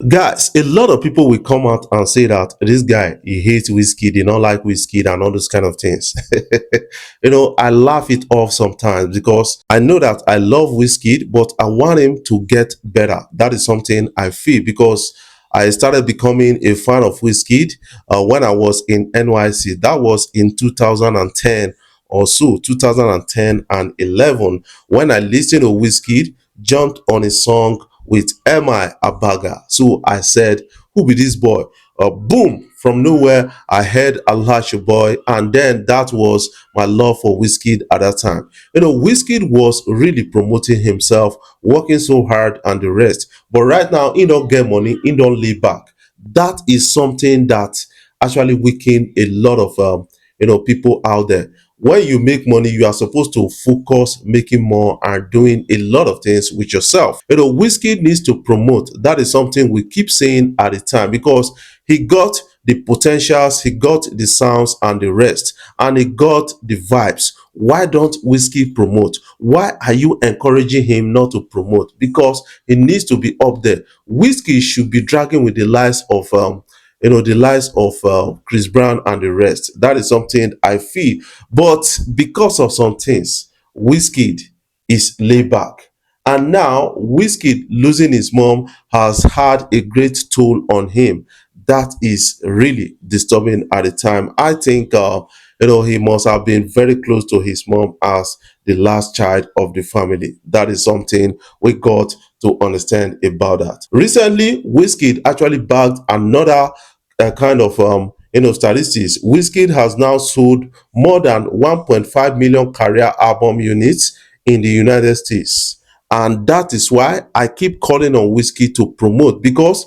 Guys, a lot of people will come out and say that this guy, he hates Wizkid, he don't like Wizkid and all those kind of things. I laugh it off sometimes because I know that I love Wizkid, but I want him to get better. That is something I feel because I started becoming a fan of Wizkid when I was in NYC. That was in 2010 or so, 2010 and 11, when I listened to Wizkid, jumped on a song with Mi Abaga. So I said, who be this boy? Boom, from nowhere, I heard Allah Your Boy, and then that was my love for Wizkid at that time. Wizkid was really promoting himself, working so hard and the rest. But right now, he don't get money, he don't lay back. That is something that actually weaken a lot of people out there. When you make money, you are supposed to focus making more and doing a lot of things with yourself. Wizkid needs to promote. That is something we keep saying at the time because he got the potentials, he got the sounds and the rest, and he got the vibes. Why don't Wizkid promote? Why are you encouraging him not to promote? Because he needs to be up there. Wizkid should be dragging with the likes of the likes of Chris Brown and the rest. That is something I feel. But because of some things, Wizkid is laid back. And now Wizkid losing his mom has had a great toll on him. That is really disturbing at the time. I think he must have been very close to his mom as the last child of the family. That is something we got to understand about that. Recently, Wizkid actually bagged another kind of statistics. Wizkid has now sold more than 1.5 million career album units in the United States, and that is why I keep calling on Wizkid to promote, because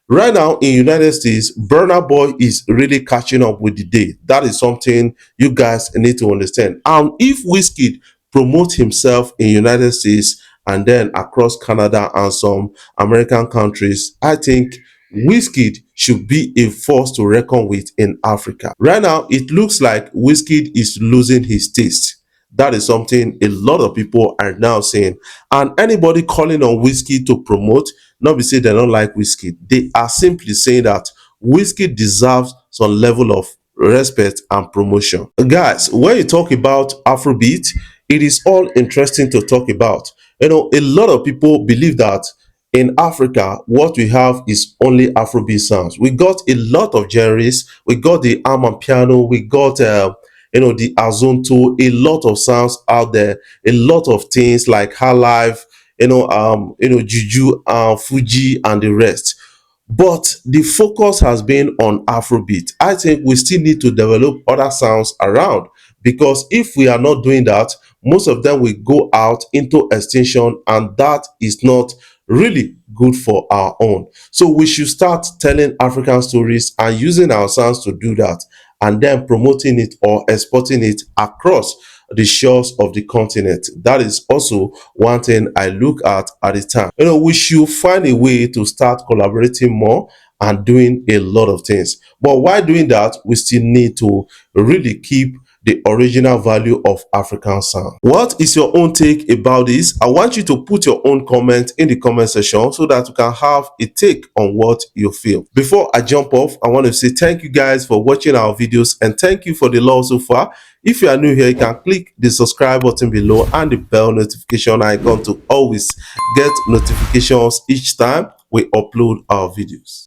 right now in United States, Burna Boy is really catching up with the day. That is something you guys need to understand. And if Wizkid promote himself in United States and then across Canada and some American countries, I think Wizkid should be a force to reckon with in Africa. Right now, it looks like Wizkid is losing his taste. That is something a lot of people are now saying. And anybody calling on Wizkid to promote, not be say they don't like Wizkid. They are simply saying that Wizkid deserves some level of respect and promotion. Guys, when you talk about Afrobeat, it is all interesting to talk about. A lot of people believe that in Africa, what we have is only Afrobeat sounds. We got a lot of genres. We got the piano. We got the azonto. A lot of sounds out there. A lot of things like high life, juju, Fuji, and the rest. But the focus has been on Afrobeat. I think we still need to develop other sounds around, because if we are not doing that, most of them will go out into extinction, and that is not really good for our own. So we should start telling African stories and using our sounds to do that, and then promoting it or exporting it across the shores of the continent. That is also one thing I look at the time. We should find a way to start collaborating more and doing a lot of things. But while doing that, we still need to really keep the original value of African sound. What is your own take about this? I want you to put your own comment in the comment section so that you can have a take on what you feel. Before I jump off, I want to say thank you guys for watching our videos, and thank you for the love so far. If you are new here, you can click the subscribe button below and the bell notification icon to always get notifications each time we upload our videos.